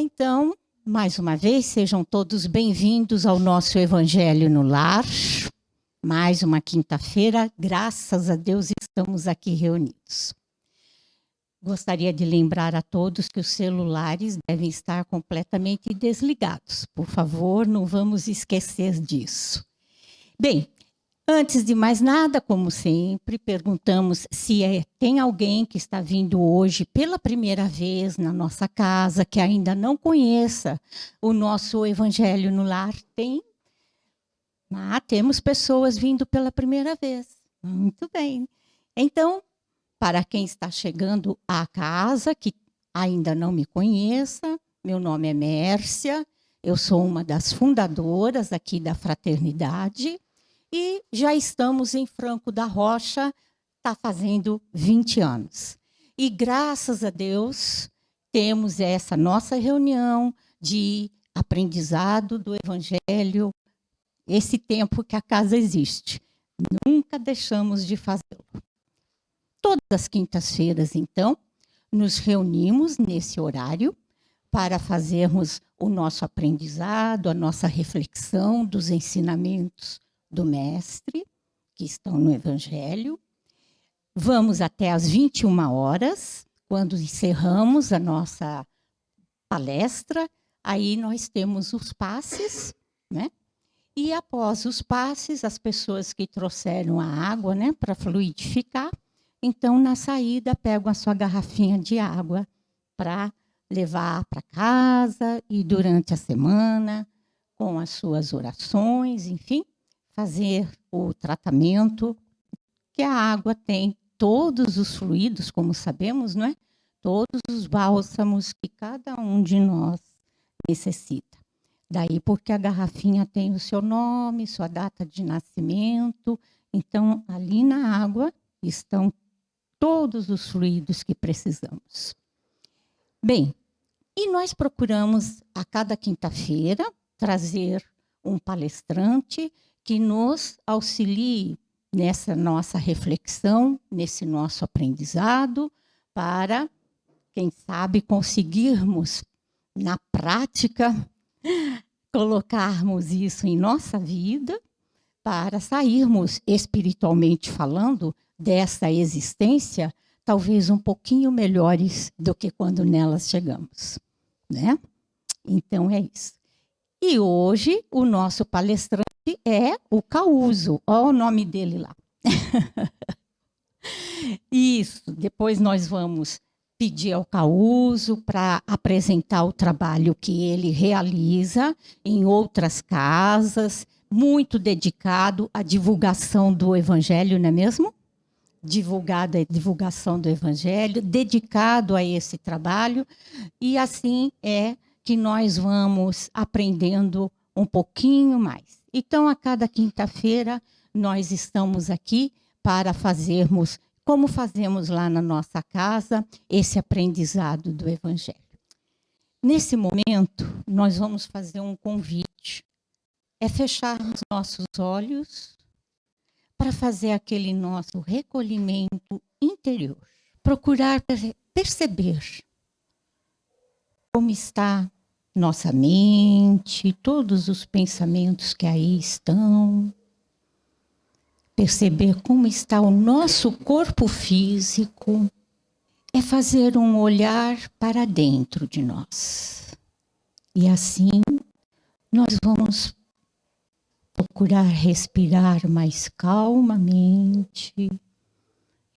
Então, mais uma vez, sejam todos bem-vindos ao nosso Evangelho no Lar. Mais uma quinta-feira, graças a Deus, estamos aqui reunidos. Gostaria de lembrar a todos que os celulares devem estar completamente desligados. Por favor, não vamos esquecer disso. Bem, antes de mais nada, como sempre, perguntamos se tem alguém que está vindo hoje pela primeira vez na nossa casa, que ainda não conheça o nosso Evangelho no Lar. Tem? Temos pessoas vindo pela primeira vez. Muito bem. Então, para quem está chegando à casa, que ainda não me conheça, meu nome é Mércia, eu sou uma das fundadoras aqui da Fraternidade e já estamos em Franco da Rocha, está fazendo 20 anos. E graças a Deus, temos essa nossa reunião de aprendizado do Evangelho, esse tempo que a casa existe. Nunca deixamos de fazê-lo. Todas as quintas-feiras, então, nos reunimos nesse horário para fazermos o nosso aprendizado, a nossa reflexão dos ensinamentos do Mestre, que estão no Evangelho. Vamos até às 21 horas, quando encerramos a nossa palestra. Aí nós temos os passes, né? E após os passes, as pessoas que trouxeram a água, né, para fluidificar, então, na saída, pegam a sua garrafinha de água para levar para casa e, durante a semana, com as suas orações, enfim, fazer o tratamento, que a água tem todos os fluidos, como sabemos, não é? Todos os bálsamos que cada um de nós necessita. Daí porque a garrafinha tem o seu nome, sua data de nascimento. Então, ali na água estão todos os fluidos que precisamos. Bem, e nós procuramos a cada quinta-feira trazer um palestrante que nos auxilie nessa nossa reflexão, nesse nosso aprendizado, para, quem sabe, conseguirmos, na prática, colocarmos isso em nossa vida, para sairmos, espiritualmente falando, dessa existência, talvez um pouquinho melhores do que quando nelas chegamos, né? Então, é isso. E hoje, o nosso palestrante é o Causo. Olha o nome dele lá. Isso. Depois nós vamos pedir ao Causo para apresentar o trabalho que ele realiza em outras casas, muito dedicado à divulgação do Evangelho, não é mesmo? Divulgado a divulgação do Evangelho, dedicado a esse trabalho, e assim é que nós vamos aprendendo um pouquinho mais. Então, a cada quinta-feira, nós estamos aqui para fazermos, como fazemos lá na nossa casa, esse aprendizado do Evangelho. Nesse momento, nós vamos fazer um convite. É fecharmos nossos olhos para fazer aquele nosso recolhimento interior. Procurar perceber como está nossa mente, todos os pensamentos que aí estão. Perceber como está o nosso corpo físico. É fazer um olhar para dentro de nós. E assim, nós vamos procurar respirar mais calmamente,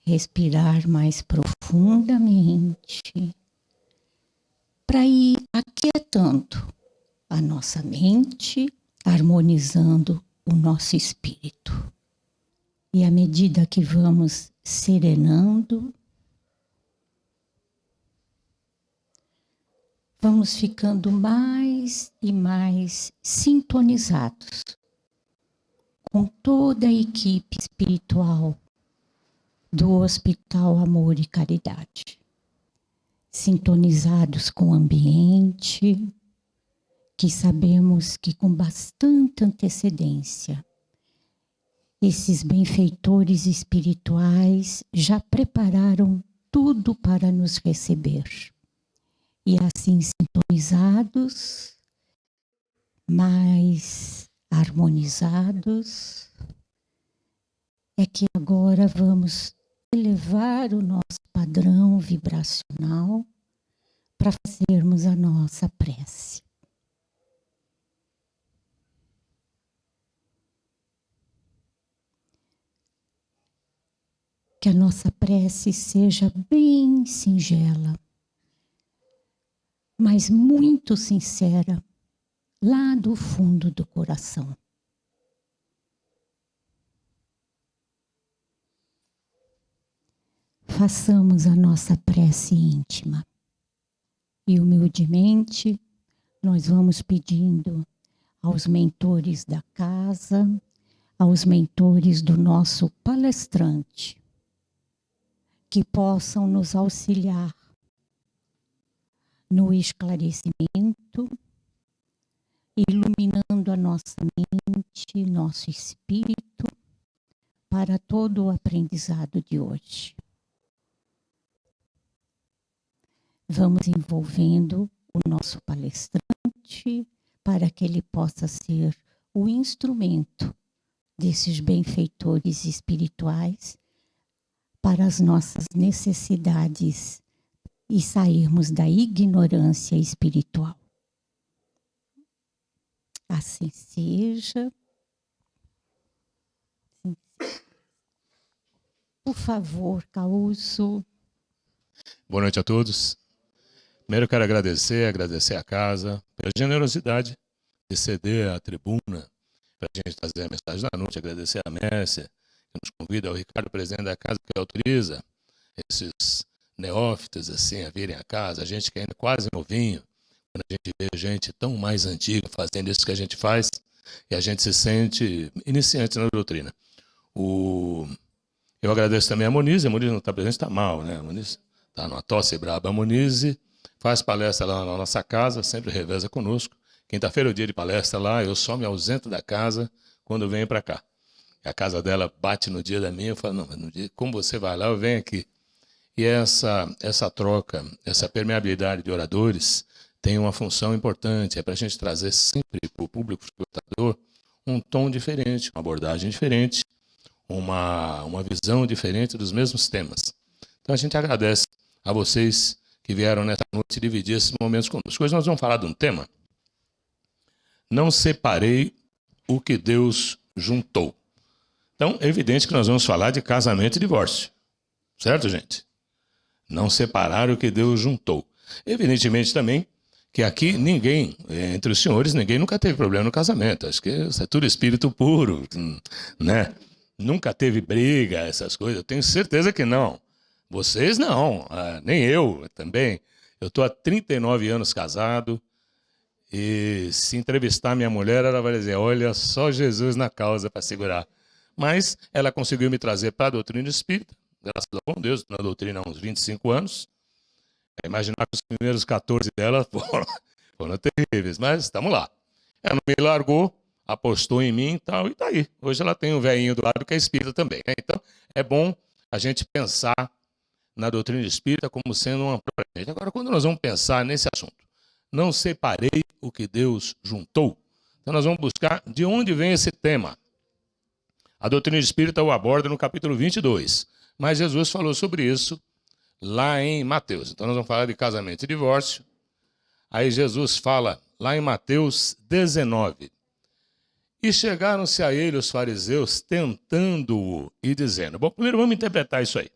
respirar mais profundamente, para ir aquietando a nossa mente, harmonizando o nosso espírito. E à medida que vamos serenando, vamos ficando mais e mais sintonizados com toda a equipe espiritual do Hospital Amor e Caridade. Sintonizados com o ambiente, que sabemos que com bastante antecedência, esses benfeitores espirituais já prepararam tudo para nos receber. E assim sintonizados, mais harmonizados, é que agora vamos elevar o nosso padrão vibracional para fazermos a nossa prece. Que a nossa prece seja bem singela, mas muito sincera, lá do fundo do coração. Façamos a nossa prece íntima e humildemente nós vamos pedindo aos mentores da casa, aos mentores do nosso palestrante, que possam nos auxiliar no esclarecimento, iluminando a nossa mente, nosso espírito, para todo o aprendizado de hoje. Vamos envolvendo o nosso palestrante para que ele possa ser o instrumento desses benfeitores espirituais para as nossas necessidades e sairmos da ignorância espiritual. Assim seja. Por favor, Causo. Boa noite a todos. Primeiro eu quero agradecer a casa pela generosidade de ceder a tribuna para a gente trazer a mensagem da noite, agradecer a Mércia, que nos convida, ao Ricardo, presidente da casa, que autoriza esses neófitos assim a virem à casa, a gente que ainda é quase novinho, quando a gente vê gente tão mais antiga fazendo isso que a gente faz, e a gente se sente iniciante na doutrina. Eu agradeço também a Monize não está presente, está mal, né? A Monize está numa tosse braba. A Monize faz palestra lá na nossa casa, sempre reveza conosco. Quinta-feira é o dia de palestra lá, eu só me ausento da casa quando venho para cá. A casa dela bate no dia da minha, eu falo, não, mas no dia, como você vai lá, eu venho aqui. E essa troca, essa permeabilidade de oradores tem uma função importante, é para a gente trazer sempre para o público escutador um tom diferente, uma abordagem diferente, uma visão diferente dos mesmos temas. Então a gente agradece a vocês que vieram nessa noite dividir esses momentos conosco. Hoje nós vamos falar de um tema. Não separei o que Deus juntou. Então é evidente que nós vamos falar de casamento e divórcio. Certo, gente? Não separar o que Deus juntou. Evidentemente também que aqui ninguém, entre os senhores, ninguém nunca teve problema no casamento. Acho que isso é tudo espírito puro, né? Nunca teve briga, essas coisas. Eu tenho certeza que não. Vocês não, nem eu também. Eu estou há 39 anos casado e se entrevistar minha mulher, ela vai dizer, olha, só Jesus na causa para segurar. Mas ela conseguiu me trazer para a doutrina espírita, graças ao bom Deus, na doutrina há uns 25 anos. Imaginar que os primeiros 14 dela foram terríveis, mas estamos lá. Ela não me largou, apostou em mim e tal, e tá aí. Hoje ela tem um velhinho do lado que é espírita também, né? Então, é bom a gente pensar na doutrina espírita como sendo uma própria gente. Agora, quando nós vamos pensar nesse assunto, não separei o que Deus juntou, então nós vamos buscar de onde vem esse tema. A doutrina espírita o aborda no capítulo 22, mas Jesus falou sobre isso lá em Mateus. Então nós vamos falar de casamento e divórcio. Aí Jesus fala lá em Mateus 19. E chegaram-se a ele os fariseus tentando-o e dizendo... Bom, primeiro vamos interpretar isso aí.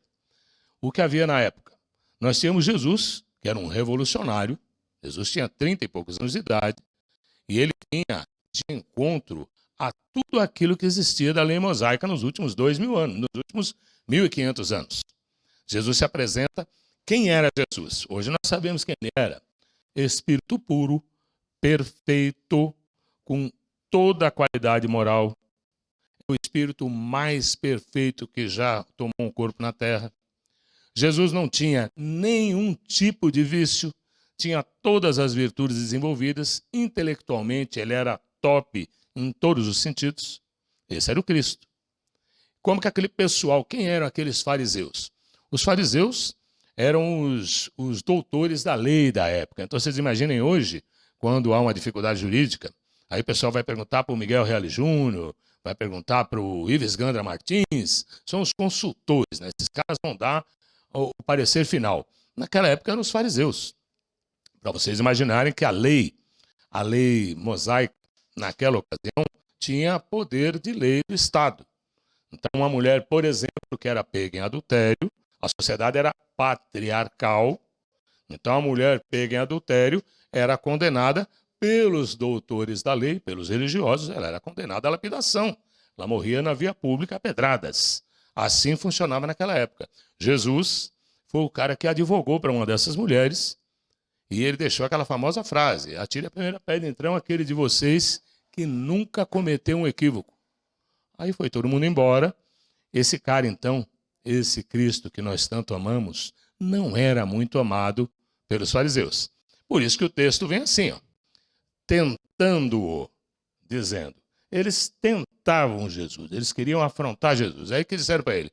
O que havia na época? Nós tínhamos Jesus, que era um revolucionário. Jesus tinha 30 e poucos anos de idade. E ele tinha de encontro a tudo aquilo que existia da lei mosaica nos últimos 2.000 anos, nos últimos 1.500 anos. Jesus se apresenta. Quem era Jesus? Hoje nós sabemos quem ele era. Espírito puro, perfeito, com toda a qualidade moral. O espírito mais perfeito que já tomou um corpo na terra. Jesus não tinha nenhum tipo de vício, tinha todas as virtudes desenvolvidas, intelectualmente ele era top em todos os sentidos. Esse era o Cristo. Como que aquele pessoal, quem eram aqueles fariseus? Os fariseus eram os doutores da lei da época. Então, vocês imaginem hoje, quando há uma dificuldade jurídica, aí o pessoal vai perguntar para o Miguel Reale Júnior, vai perguntar para o Ives Gandra Martins, são os consultores, né? Esses caras vão dar o parecer final. Naquela época eram os fariseus. Para vocês imaginarem que a lei mosaica, naquela ocasião, tinha poder de lei do Estado. Então, uma mulher, por exemplo, que era pega em adultério, a sociedade era patriarcal, então a mulher pega em adultério era condenada pelos doutores da lei, pelos religiosos, ela era condenada à lapidação. Ela morria na via pública a pedradas. Assim funcionava naquela época. Jesus foi o cara que advogou para uma dessas mulheres e ele deixou aquela famosa frase: atire a primeira pedra, então, aquele de vocês que nunca cometeu um equívoco. Aí foi todo mundo embora. Esse cara, então, esse Cristo que nós tanto amamos, não era muito amado pelos fariseus. Por isso que o texto vem assim, ó, tentando-o, dizendo. Eles tentavam Jesus, eles queriam afrontar Jesus. Aí que disseram para ele: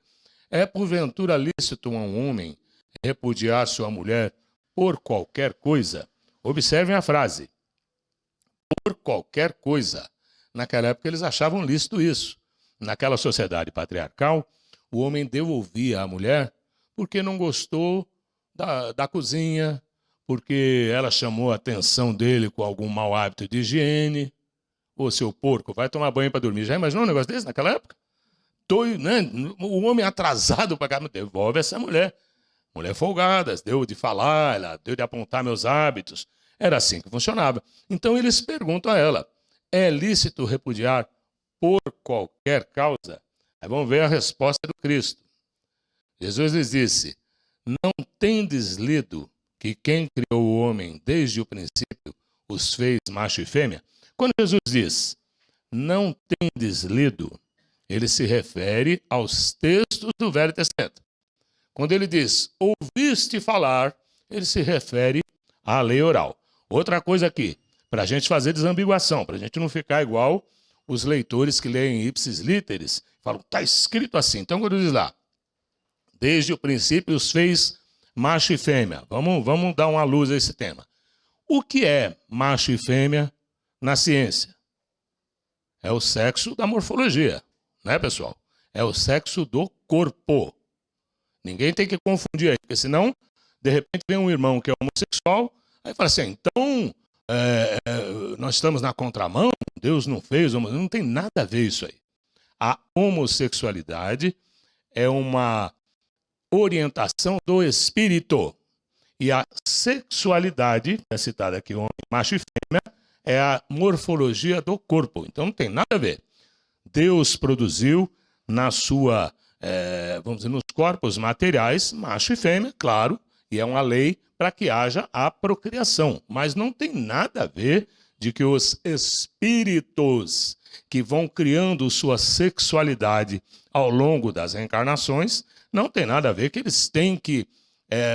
é porventura lícito a um homem repudiar sua mulher por qualquer coisa? Observem a frase, por qualquer coisa. Naquela época eles achavam lícito isso. Naquela sociedade patriarcal, o homem devolvia a mulher porque não gostou da cozinha, porque ela chamou a atenção dele com algum mau hábito de higiene. Ô, seu porco, vai tomar banho para dormir. Já imaginou um negócio desse naquela época? Né? O homem atrasado para cá, devolve essa mulher. Mulher folgada, deu de falar, ela deu de apontar meus hábitos. Era assim que funcionava. Então eles perguntam a ela: é lícito repudiar por qualquer causa? Aí vamos ver a resposta do Cristo. Jesus lhes disse: não tendes lido que quem criou o homem desde o princípio os fez macho e fêmea? Quando Jesus diz não tendes lido, ele se refere aos textos do Velho Testamento. Quando ele diz ouviste falar, ele se refere à lei oral. Outra coisa aqui, para a gente fazer desambiguação, para a gente não ficar igual os leitores que leem ipsis literis, falam, está escrito assim. Então, quando diz lá, desde o princípio os fez macho e fêmea. Vamos dar uma luz a esse tema. O que é macho e fêmea na ciência? É o sexo da morfologia, né, pessoal? É o sexo do corpo. Ninguém tem que confundir aí, porque senão, de repente, vem um irmão que é homossexual, aí fala assim, então, nós estamos na contramão, Deus não fez, não tem nada a ver isso aí. A homossexualidade é uma orientação do espírito. E a sexualidade, é citada aqui, homem, macho e fêmea, é a morfologia do corpo. Então não tem nada a ver. Deus produziu na sua, vamos dizer, nos corpos materiais, macho e fêmea, claro, e é uma lei para que haja a procriação. Mas não tem nada a ver de que os espíritos que vão criando sua sexualidade ao longo das reencarnações, não tem nada a ver que eles têm que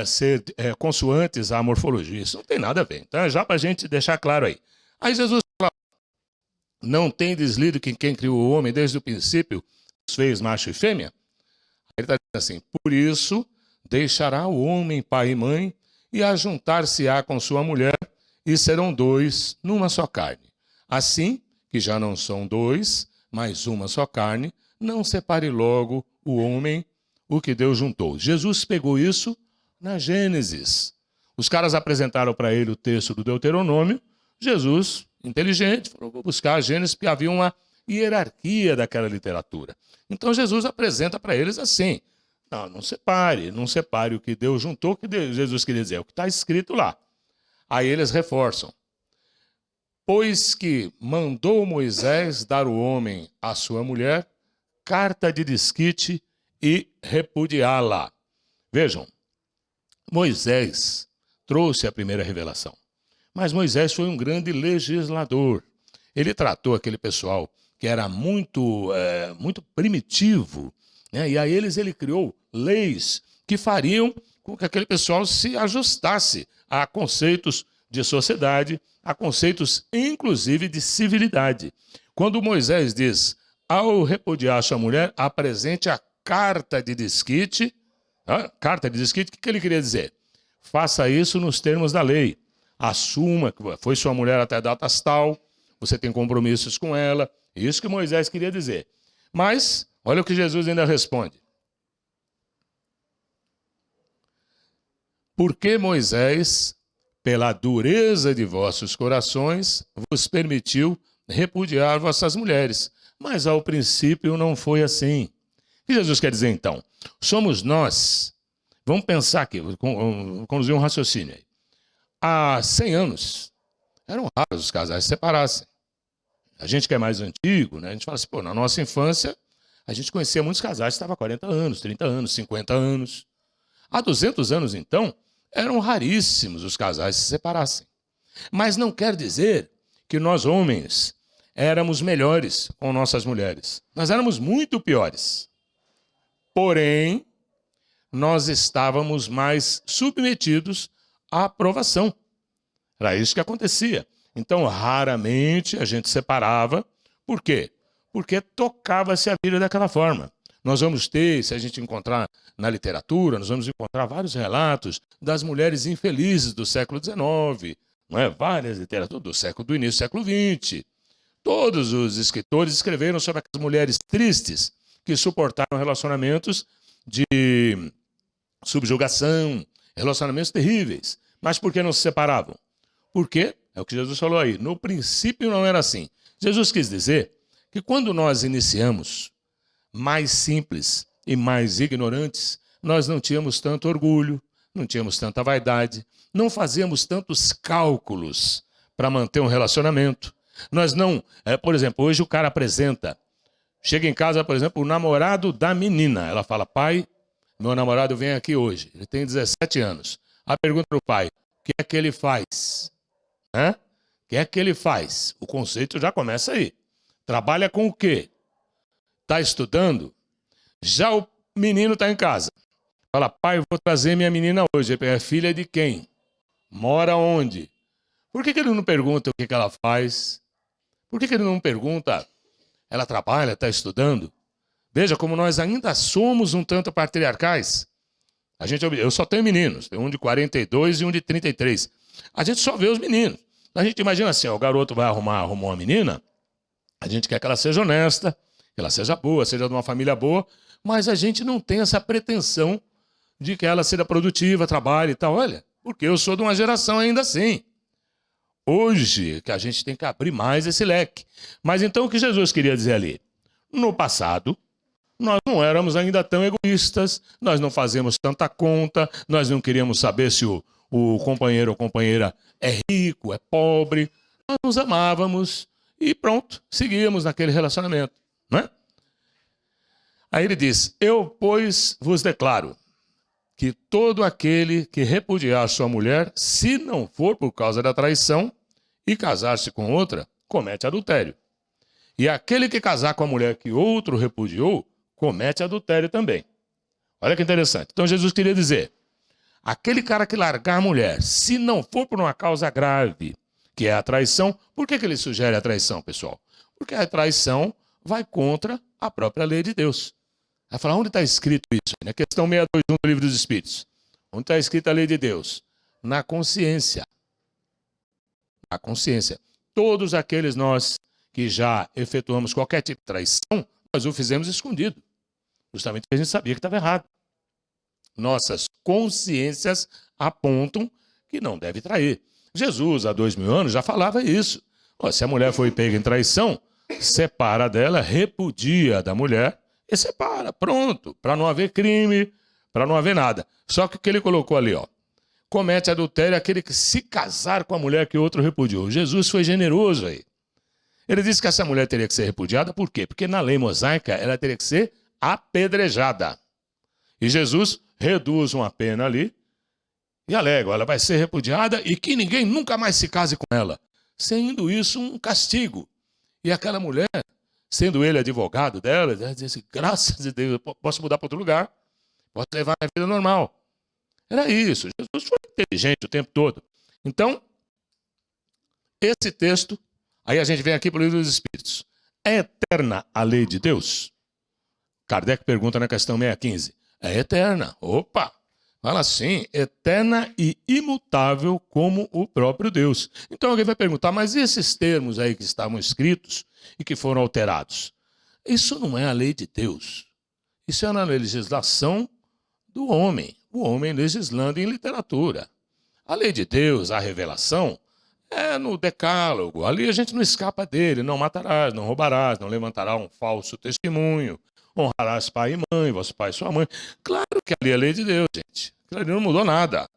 ser consoantes à morfologia. Isso não tem nada a ver. Então é já para a gente deixar claro aí. Aí Jesus fala, não tendes lido que quem criou o homem desde o princípio os fez macho e fêmea? Ele está dizendo assim, por isso deixará o homem pai e mãe e ajuntar-se-á com sua mulher e serão dois numa só carne. Assim, que já não são dois, mas uma só carne, não separe logo o homem o que Deus juntou. Jesus pegou isso na Gênesis. Os caras apresentaram para ele o texto do Deuteronômio. Jesus, inteligente, falou, vou buscar a Gênesis, porque havia uma hierarquia daquela literatura. Então Jesus apresenta para eles assim, não separe o que Deus juntou, o que Jesus queria dizer, o que está escrito lá. Aí eles reforçam. Pois que mandou Moisés dar o homem à sua mulher, carta de desquite e repudiá-la. Vejam, Moisés trouxe a primeira revelação. Mas Moisés foi um grande legislador. Ele tratou aquele pessoal que era muito primitivo, né? E a eles ele criou leis que fariam com que aquele pessoal se ajustasse a conceitos de sociedade, a conceitos inclusive de civilidade. Quando Moisés diz, ao repudiar sua mulher, apresente a carta de desquite, A carta de desquite, o que ele queria dizer? Faça isso nos termos da lei. Assuma que foi sua mulher até datas tal, você tem compromissos com ela. Isso que Moisés queria dizer. Mas, olha o que Jesus ainda responde. Porque Moisés, pela dureza de vossos corações, vos permitiu repudiar vossas mulheres. Mas ao princípio não foi assim. O que Jesus quer dizer então? Somos nós. Vamos pensar aqui, conduzir um raciocínio aí. Há 100 anos, eram raros os casais se separassem. A gente que é mais antigo, né, a gente fala assim, pô, na nossa infância, a gente conhecia muitos casais que estavam há 40 anos, 30 anos, 50 anos. Há 200 anos, então, eram raríssimos os casais se separassem. Mas não quer dizer que nós, homens, éramos melhores com nossas mulheres. Nós éramos muito piores. Porém, nós estávamos mais submetidos à aprovação. Era isso que acontecia. Então, raramente a gente separava. Por quê? Porque tocava-se a vida daquela forma. Nós vamos ter, se a gente encontrar na literatura, nós vamos encontrar vários relatos das mulheres infelizes do século XIX, não é? Várias literaturas do início do século XX. Todos os escritores escreveram sobre aquelas mulheres tristes que suportaram relacionamentos de subjugação, relacionamentos terríveis. Mas por que não se separavam? Porque, é o que Jesus falou aí, no princípio não era assim. Jesus quis dizer que quando nós iniciamos mais simples e mais ignorantes, nós não tínhamos tanto orgulho, não tínhamos tanta vaidade, não fazíamos tantos cálculos para manter um relacionamento. Nós não, por exemplo, hoje o cara apresenta, chega em casa, por exemplo, o namorado da menina. Ela fala, pai, meu namorado vem aqui hoje, ele tem 17 anos. A pergunta para o pai, o que é que ele faz? O que é que ele faz? O conceito já começa aí. Trabalha com o quê? Está estudando? Já o menino está em casa. Fala, pai, eu vou trazer minha menina hoje. É filha de quem? Mora onde? Por que ele não pergunta o que ela faz? Por que ele não pergunta, ela trabalha, está estudando? Veja como nós ainda somos um tanto patriarcais. Eu só tenho meninos, tem um de 42 e um de 33. A gente só vê os meninos. A gente imagina assim, ó, o garoto vai arrumar uma menina, a gente quer que ela seja honesta, que ela seja boa, seja de uma família boa, mas a gente não tem essa pretensão de que ela seja produtiva, trabalhe e tal. Olha, porque eu sou de uma geração ainda assim. Hoje que a gente tem que abrir mais esse leque. Mas então o que Jesus queria dizer ali? No passado, nós não éramos ainda tão egoístas, nós não fazíamos tanta conta, nós não queríamos saber se o companheiro ou companheira é rico, é pobre. Nós nos amávamos e pronto, seguíamos naquele relacionamento, não é? Aí ele diz, eu, pois, vos declaro que todo aquele que repudiar sua mulher, se não for por causa da traição, e casar-se com outra, comete adultério. E aquele que casar com a mulher que outro repudiou, comete adultério também. Olha que interessante. Então Jesus queria dizer, aquele cara que largar a mulher, se não for por uma causa grave, que é a traição, por que ele sugere a traição, pessoal? Porque a traição vai contra a própria lei de Deus. Vai falar, onde está escrito isso? Na questão 621 do Livro dos Espíritos. Onde está escrita a lei de Deus? Na consciência. Na consciência. Todos aqueles nós que já efetuamos qualquer tipo de traição, nós o fizemos escondido. Justamente porque a gente sabia que estava errado. Nossas consciências apontam que não deve trair. Jesus, há 2000 anos, já falava isso. Se a mulher foi pega em traição, separa dela, repudia da mulher e separa. Pronto, para não haver crime, para não haver nada. Só que o que ele colocou ali, comete adultério aquele que se casar com a mulher que outro repudiou. Jesus foi generoso aí. Ele disse que essa mulher teria que ser repudiada, por quê? Porque na lei mosaica ela teria que ser apedrejada. E Jesus reduz uma pena ali e alega, ela vai ser repudiada e que ninguém nunca mais se case com ela. Sendo isso um castigo. E aquela mulher, sendo ele advogado dela, diz assim, graças a Deus, eu posso mudar para outro lugar, posso levar a minha vida normal. Era isso. Jesus foi inteligente o tempo todo. Então, esse texto, aí a gente vem aqui para o Livro dos Espíritos. É eterna a lei de Deus? Kardec pergunta na questão 615. É eterna. Opa! Fala assim, eterna e imutável como o próprio Deus. Então alguém vai perguntar, mas e esses termos aí que estavam escritos e que foram alterados? Isso não é a lei de Deus. Isso é na legislação do homem. O homem legislando em literatura. A lei de Deus, a revelação, é no decálogo. Ali a gente não escapa dele. Não matarás, não roubarás, não levantarás um falso testemunho. Honrarás pai e mãe, vosso pai e sua mãe. Claro que ali é a lei de Deus, gente. Aquilo ali não mudou nada.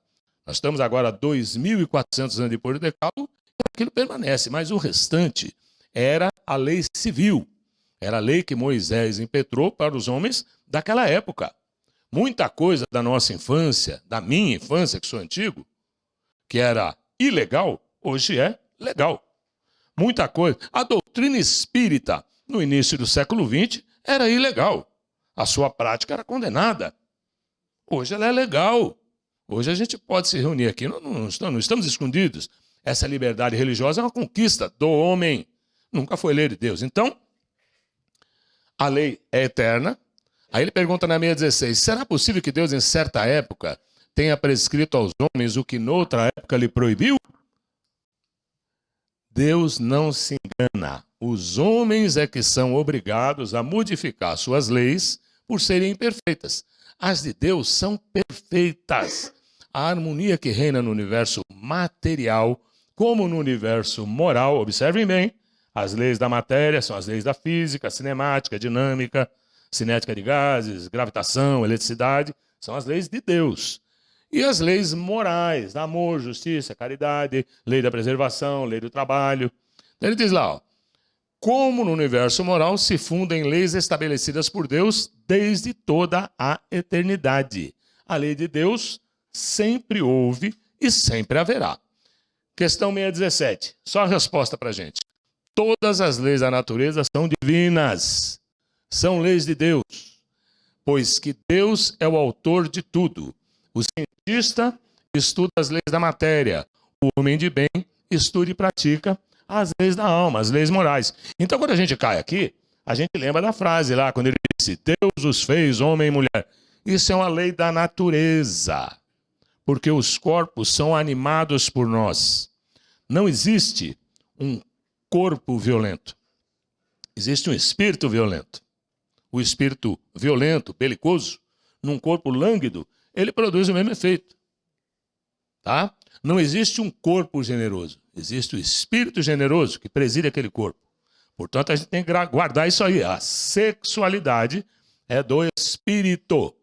Nós estamos agora 2.400 anos depois do decálogo e aquilo permanece. Mas o restante era a lei civil. Era a lei que Moisés impetrou para os homens daquela época. Muita coisa da nossa infância, da minha infância, que sou antigo, que era ilegal, hoje é legal. Muita coisa. A doutrina espírita, no início do século XX, era ilegal. A sua prática era condenada. Hoje ela é legal. Hoje a gente pode se reunir aqui, não estamos escondidos. Essa liberdade religiosa é uma conquista do homem. Nunca foi lei de Deus. Então, a lei é eterna. Aí ele pergunta na 616, será possível que Deus, em certa época, tenha prescrito aos homens o que noutra época lhe proibiu? Deus não se engana. Os homens é que são obrigados a modificar suas leis por serem imperfeitas. As de Deus são perfeitas. A harmonia que reina no universo material, como no universo moral, observem bem, as leis da matéria são as leis da física, cinemática, dinâmica, cinética de gases, gravitação, eletricidade, são as leis de Deus. E as leis morais, amor, justiça, caridade, lei da preservação, lei do trabalho. Ele diz lá, ó, como no universo moral se fundem leis estabelecidas por Deus desde toda a eternidade. A lei de Deus sempre houve e sempre haverá. Questão 617, só a resposta para a gente. Todas as leis da natureza são divinas, são leis de Deus, pois que Deus é o autor de tudo. O cientista estuda as leis da matéria, o homem de bem estuda e pratica as leis da alma, as leis morais. Então, quando a gente cai aqui, a gente lembra da frase lá, quando ele disse, Deus os fez homem e mulher. Isso é uma lei da natureza, porque os corpos são animados por nós. Não existe um corpo violento. Existe um espírito violento. O espírito violento, belicoso, num corpo lânguido, ele produz o mesmo efeito. Tá? Não existe um corpo generoso. Existe o espírito generoso que preside aquele corpo. Portanto, a gente tem que guardar isso aí. A sexualidade é do espírito.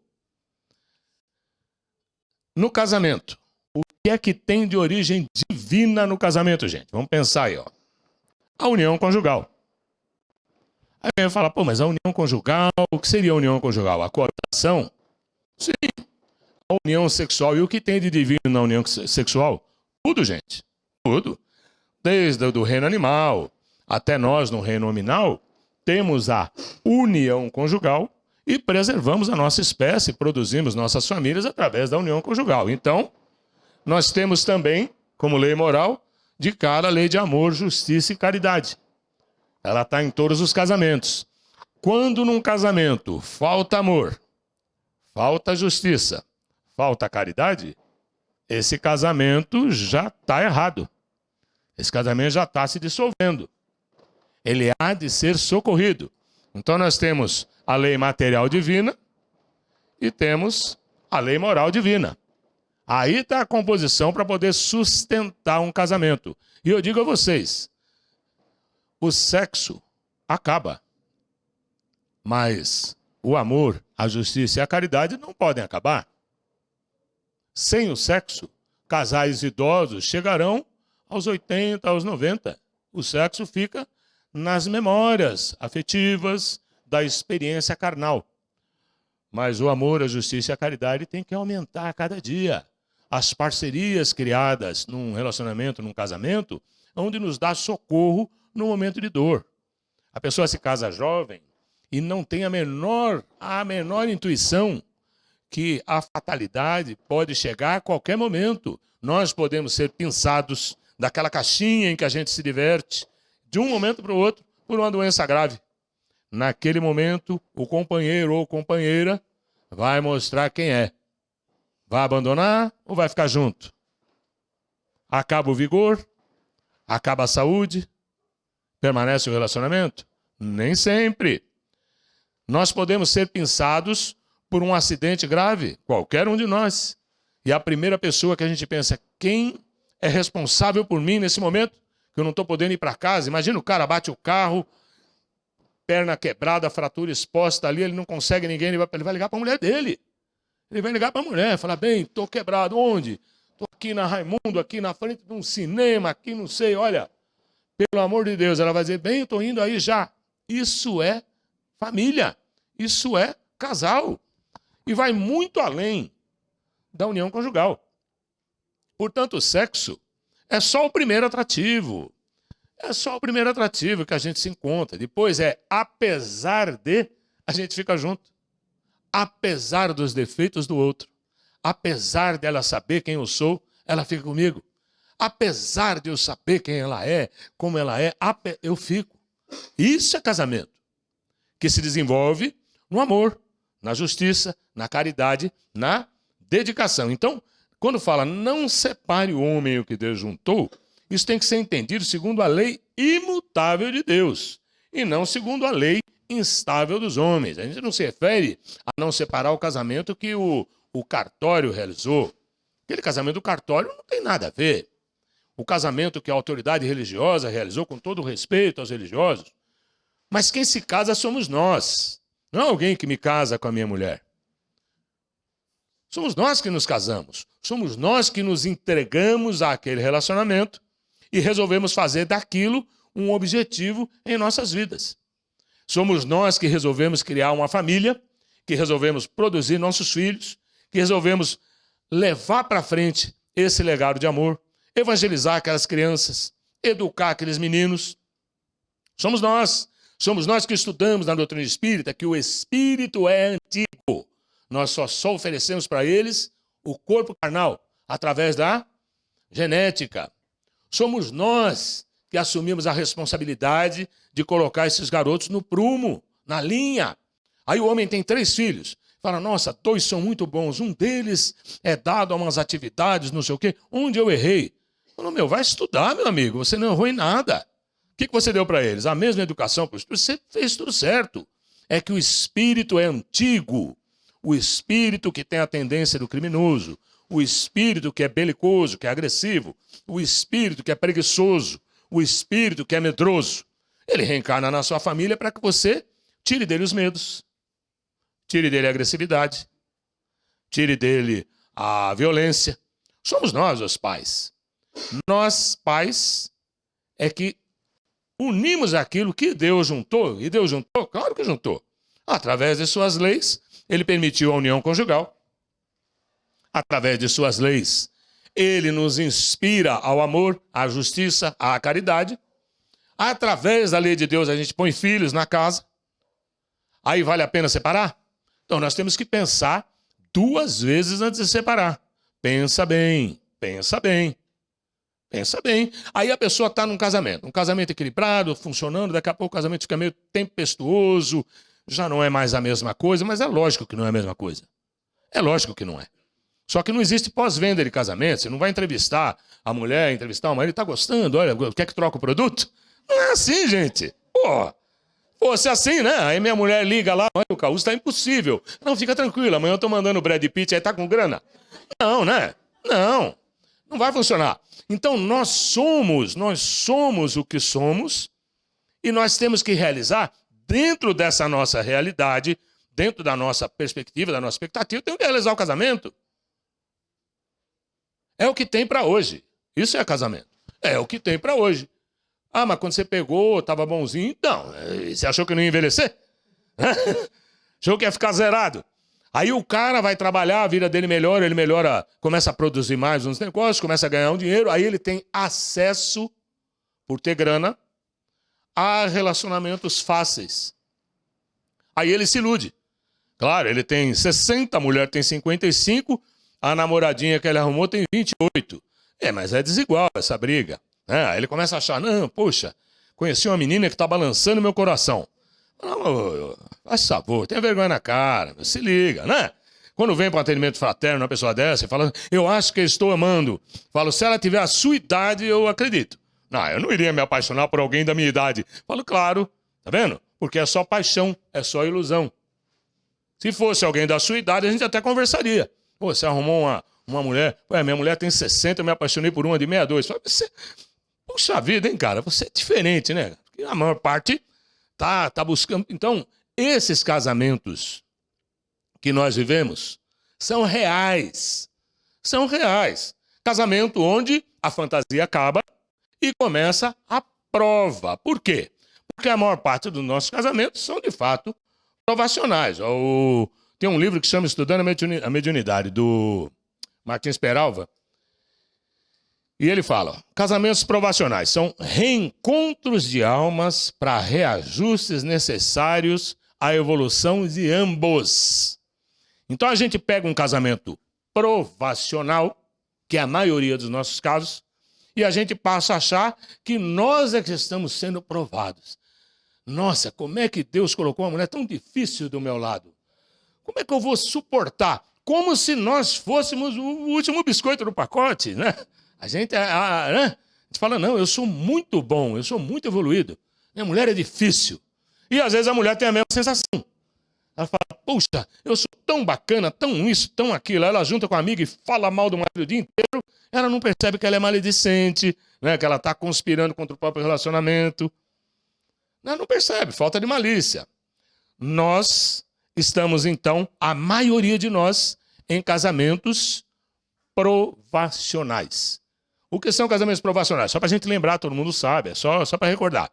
No casamento, o que é que tem de origem divina no casamento, gente? Vamos pensar aí, ó. A união conjugal. Aí alguém vai falar, pô, mas a união conjugal, o que seria a união conjugal? A coabitação? Sim. A união sexual. E o que tem de divino na união sexual? Tudo, gente. Tudo. Desde o reino animal até nós, no reino nominal, temos a união conjugal e preservamos a nossa espécie, produzimos nossas famílias através da união conjugal. Então, nós temos também, como lei moral, de cara a lei de amor, justiça e caridade. Ela está em todos os casamentos. Quando num casamento falta amor, falta justiça, falta caridade, esse casamento já está errado. Esse casamento já está se dissolvendo. Ele há de ser socorrido. Então nós temos a lei material divina e temos a lei moral divina. Aí está a composição para poder sustentar um casamento. E eu digo a vocês, o sexo acaba, mas o amor, a justiça e a caridade não podem acabar. Sem o sexo, casais idosos chegarão aos 80, aos 90. O sexo fica nas memórias afetivas da experiência carnal. Mas o amor, a justiça e a caridade têm que aumentar a cada dia. As parcerias criadas num relacionamento, num casamento, onde nos dá socorro no momento de dor. A pessoa se casa jovem e não tem a menor intuição que a fatalidade pode chegar a qualquer momento. Nós podemos ser pinçados daquela caixinha em que a gente se diverte, de um momento para o outro, por uma doença grave. Naquele momento, o companheiro ou companheira vai mostrar quem é. Vai abandonar ou vai ficar junto? Acaba o vigor? Acaba a saúde? Permanece o relacionamento? Nem sempre. Nós podemos ser pinçados por um acidente grave, qualquer um de nós. E a primeira pessoa que a gente pensa, quem é responsável por mim nesse momento? Que eu não estou podendo ir para casa. Imagina o cara bate o carro, perna quebrada, fratura exposta ali, ele não consegue ninguém, ele vai ligar para a mulher dele. Ele vai ligar para a mulher, falar, bem, estou quebrado, onde? Estou aqui na Raimundo, aqui na frente de um cinema, aqui não sei, olha, pelo amor de Deus. Ela vai dizer, bem, eu estou indo aí já. Isso é família, isso é casal. E vai muito além da união conjugal. Portanto, o sexo é só o primeiro atrativo. É só o primeiro atrativo que a gente se encontra. Depois apesar de, a gente fica junto. Apesar dos defeitos do outro. Apesar dela saber quem eu sou, ela fica comigo. Apesar de eu saber quem ela é, como ela é, eu fico. Isso é casamento. Que se desenvolve no amor, na justiça, na caridade, na dedicação. Então, quando fala não separe o homem e o que Deus juntou, isso tem que ser entendido segundo a lei imutável de Deus e não segundo a lei instável dos homens. A gente não se refere a não separar o casamento que o cartório realizou. Aquele casamento do cartório não tem nada a ver. O casamento que a autoridade religiosa realizou com todo o respeito aos religiosos. Mas quem se casa somos nós. Não é alguém que me casa com a minha mulher. Somos nós que nos casamos. Somos nós que nos entregamos àquele relacionamento e resolvemos fazer daquilo um objetivo em nossas vidas. Somos nós que resolvemos criar uma família, que resolvemos produzir nossos filhos, que resolvemos levar para frente esse legado de amor, evangelizar aquelas crianças, educar aqueles meninos. Somos nós que estudamos na doutrina espírita que o espírito é antigo. Nós só oferecemos para eles o corpo carnal, através da genética. Somos nós que assumimos a responsabilidade de colocar esses garotos no prumo, na linha. Aí o homem tem 3 filhos. Fala, nossa, 2 são muito bons. Um deles é dado a umas atividades, não sei o quê. Onde eu errei? Fala, vai estudar, meu amigo. Você não errou em nada. O que você deu para eles? A mesma educação. Você fez tudo certo. É que o espírito é antigo. O espírito que tem a tendência do criminoso. O espírito que é belicoso, que é agressivo. O espírito que é preguiçoso. O espírito que é medroso. Ele reencarna na sua família para que você tire dele os medos. Tire dele a agressividade. Tire dele a violência. Somos nós os pais. Nós, pais, é que unimos aquilo que Deus juntou. E Deus juntou? Claro que juntou. Através de suas leis, ele permitiu a união conjugal. Através de suas leis, ele nos inspira ao amor, à justiça, à caridade. Através da lei de Deus, a gente põe filhos na casa. Aí vale a pena separar? Então, nós temos que pensar 2 vezes antes de separar. Pensa bem, pensa bem, pensa bem. Aí a pessoa está num casamento, um casamento equilibrado, funcionando, daqui a pouco o casamento fica meio tempestuoso, já não é mais a mesma coisa, mas é lógico que não é a mesma coisa. É lógico que não é. Só que não existe pós-venda de casamento, você não vai entrevistar a mulher, entrevistar o marido, está gostando, olha, quer que troque o produto? Não é assim, gente. Se assim, né? Aí minha mulher liga lá, olha, o Caúso está impossível. Não, fica tranquilo, amanhã eu estou mandando o Brad Pitt, aí tá com grana. Não, né? Não vai funcionar. Então nós somos o que somos e nós temos que realizar dentro dessa nossa realidade, dentro da nossa perspectiva, da nossa expectativa, temos que realizar o casamento. É o que tem para hoje. Isso é casamento. É o que tem para hoje. Ah, mas quando você pegou, estava bonzinho. Então, você achou que não ia envelhecer? Achou que ia ficar zerado? Aí o cara vai trabalhar, a vida dele melhora, ele melhora, começa a produzir mais uns negócios, começa a ganhar um dinheiro, aí ele tem acesso, por ter grana, a relacionamentos fáceis. Aí ele se ilude. Claro, ele tem 60, a mulher tem 55, a namoradinha que ele arrumou tem 28. Mas é desigual essa briga. Aí ele começa a achar, não, poxa, conheci uma menina que está balançando meu coração. Não, faz favor, tenha vergonha na cara, se liga, né? Quando vem para um atendimento fraterno, uma pessoa dessa, e fala, eu acho que estou amando. Falo, se ela tiver a sua idade, eu acredito. Não, eu não iria me apaixonar por alguém da minha idade. Falo, claro, tá vendo? Porque é só paixão, é só ilusão. Se fosse alguém da sua idade, a gente até conversaria. Pô, você arrumou uma mulher, ué, minha mulher tem 60, eu me apaixonei por uma de 62. Falo, puxa vida, hein, cara, você é diferente, né? Porque a maior parte tá buscando. Então, esses casamentos que nós vivemos são reais. São reais. Casamento onde a fantasia acaba e começa a prova. Por quê? Porque a maior parte dos nossos casamentos são, de fato, provacionais. Tem um livro que chama Estudando a Mediunidade, do Martins Peralva. E ele fala, casamentos provacionais são reencontros de almas para reajustes necessários à evolução de ambos. Então a gente pega um casamento provacional, que é a maioria dos nossos casos, e a gente passa a achar que nós é que estamos sendo provados. Nossa, como é que Deus colocou uma mulher tão difícil do meu lado? Como é que eu vou suportar? Como se nós fôssemos o último biscoito do pacote, né? A gente fala, não, eu sou muito bom, eu sou muito evoluído. Minha mulher é difícil. E às vezes a mulher tem a mesma sensação. Ela fala, puxa, eu sou tão bacana, tão isso, tão aquilo. Ela junta com a amiga e fala mal do marido o dia inteiro. Ela não percebe que ela é maledicente, né? Que ela está conspirando contra o próprio relacionamento. Ela não percebe, falta de malícia. Nós estamos, então, a maioria de nós, em casamentos provacionais. O que são casamentos provacionais? Só para a gente lembrar, todo mundo sabe, é só para recordar.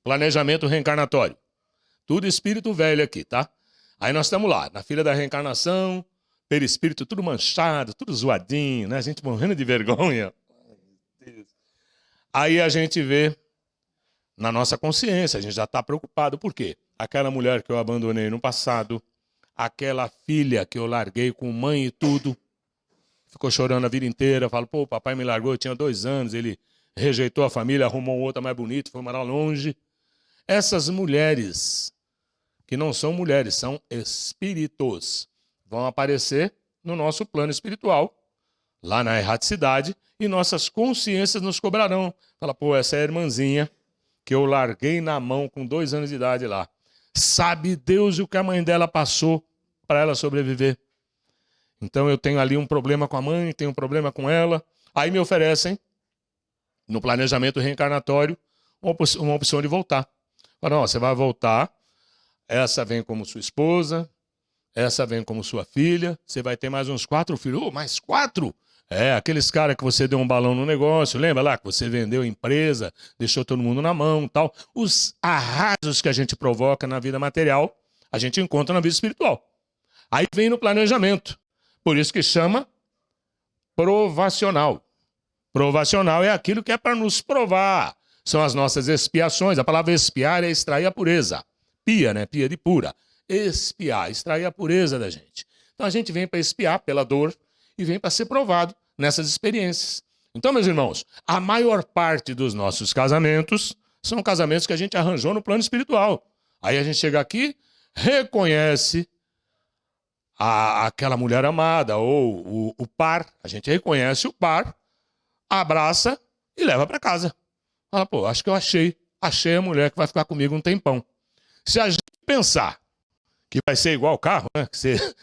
Planejamento reencarnatório. Tudo espírito velho aqui, tá? Aí nós estamos lá, na fila da reencarnação, perispírito tudo manchado, tudo zoadinho, né? A gente morrendo de vergonha. Aí a gente vê na nossa consciência, a gente já está preocupado. Por quê? Aquela mulher que eu abandonei no passado, aquela filha que eu larguei com mãe e tudo, ficou chorando a vida inteira, falo, pô, o papai me largou, eu tinha 2 anos, ele rejeitou a família, arrumou outra mais bonita, foi morar longe. Essas mulheres, que não são mulheres, são espíritos, vão aparecer no nosso plano espiritual, lá na erraticidade, e nossas consciências nos cobrarão. Fala, pô, essa é a irmãzinha que eu larguei na mão com 2 anos de idade lá. Sabe Deus o que a mãe dela passou para ela sobreviver. Então eu tenho ali um problema com a mãe, tenho um problema com ela. Aí me oferecem, no planejamento reencarnatório, uma opção de voltar. Fala, não, você vai voltar, essa vem como sua esposa, essa vem como sua filha, você vai ter mais uns 4 filhos. Oh, mais 4? É, aqueles caras que você deu um balão no negócio, lembra lá que você vendeu a empresa, deixou todo mundo na mão e tal. Os arrasos que a gente provoca na vida material, a gente encontra na vida espiritual. Aí vem no planejamento. Por isso que chama provacional. Provacional é aquilo que é para nos provar. São as nossas expiações. A palavra expiar é extrair a pureza. Pia, né? Pia de pura. Expiar, extrair a pureza da gente. Então a gente vem para expiar pela dor e vem para ser provado nessas experiências. Então, meus irmãos, a maior parte dos nossos casamentos são casamentos que a gente arranjou no plano espiritual. Aí a gente chega aqui, reconhece aquela mulher amada ou o par, a gente reconhece o par, abraça e leva para casa. Fala, pô, acho que eu achei a mulher que vai ficar comigo um tempão. Se a gente pensar que vai ser igual o carro, né? Que você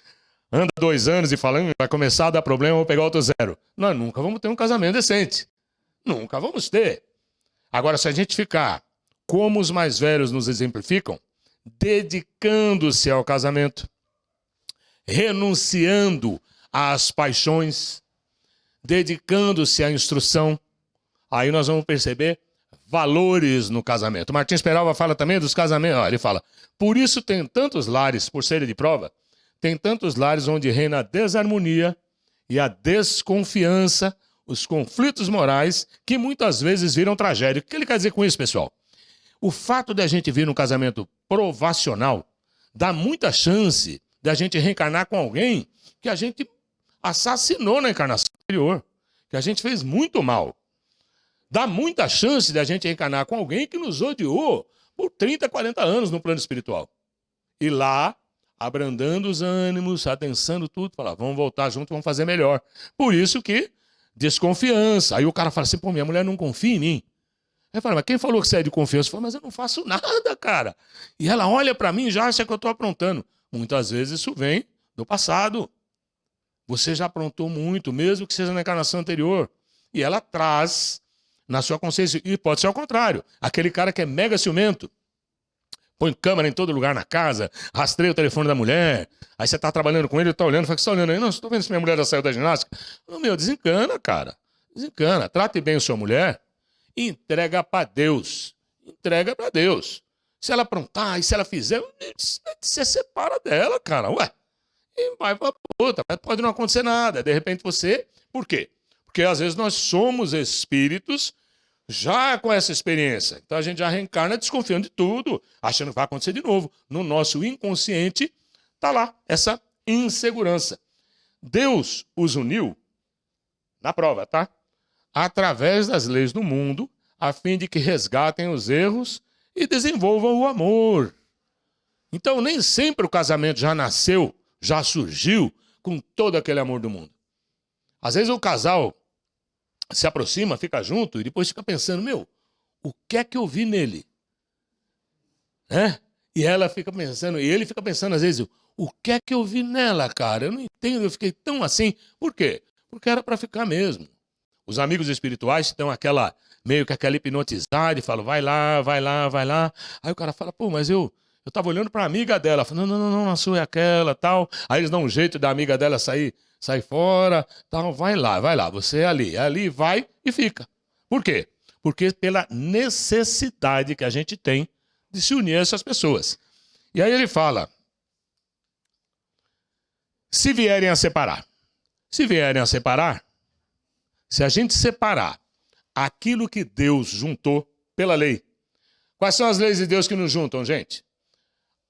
anda 2 anos e fala, vai começar a dar problema, vou pegar outro 0. Nós nunca vamos ter um casamento decente. Nunca vamos ter. Agora, se a gente ficar como os mais velhos nos exemplificam, dedicando-se ao casamento, renunciando às paixões, dedicando-se à instrução, aí nós vamos perceber valores no casamento. Martins Peralva fala também dos casamentos. Ele fala, por isso tem tantos lares, por serem de prova, tem tantos lares onde reina a desarmonia e a desconfiança, os conflitos morais, que muitas vezes viram tragédia. O que ele quer dizer com isso, pessoal? O fato de a gente vir num casamento provacional dá muita chance de a gente reencarnar com alguém que a gente assassinou na encarnação anterior, que a gente fez muito mal. Dá muita chance de a gente reencarnar com alguém que nos odiou por 30, 40 anos no plano espiritual. E lá abrandando os ânimos, adensando tudo, fala, vamos voltar junto, vamos fazer melhor. Por isso que desconfiança. Aí o cara fala assim, pô, minha mulher não confia em mim. Aí fala, mas quem falou que você é de confiança? Eu falo, mas eu não faço nada, cara. E ela olha para mim e já acha que eu estou aprontando. Muitas vezes isso vem do passado. Você já aprontou muito, mesmo que seja na encarnação anterior. E ela traz na sua consciência. E pode ser ao contrário. Aquele cara que é mega ciumento. Põe câmera em todo lugar na casa, rastreia o telefone da mulher. Aí você tá trabalhando com ele, ele tá olhando, fala que você tá olhando aí. Não, estou vendo se minha mulher já saiu da ginástica. Não, meu, desencana, cara. Desencana. Trate bem a sua mulher e entrega para Deus. Entrega para Deus. Se ela aprontar e se ela fizer, você separa dela, cara. Ué. E vai pra puta. Mas pode não acontecer nada. De repente você... Por quê? Porque às vezes nós somos espíritos já com essa experiência. Então a gente já reencarna desconfiando de tudo, achando que vai acontecer de novo. No nosso inconsciente está lá essa insegurança. Deus os uniu na prova, tá? Através das leis do mundo, a fim de que resgatem os erros e desenvolvam o amor. Então nem sempre o casamento já nasceu, já surgiu com todo aquele amor do mundo. Às vezes o casal se aproxima, fica junto e depois fica pensando, meu, o que é que eu vi nele? E ela fica pensando, e ele fica pensando às vezes, o que é que eu vi nela, cara? Eu não entendo, eu fiquei tão assim. Por quê? Porque era para ficar mesmo. Os amigos espirituais estão meio que aquela hipnotizada e falam, vai lá, vai lá, vai lá. Aí o cara fala, pô, mas eu tava olhando para a amiga dela, falando, não, a sua é aquela, tal. Aí eles dão um jeito da amiga dela sair fora, tal, vai lá, você é ali vai e fica. Por quê? Porque pela necessidade que a gente tem de se unir a essas pessoas. E aí ele fala, se vierem a separar, se a gente separar aquilo que Deus juntou pela lei, quais são as leis de Deus que nos juntam, gente?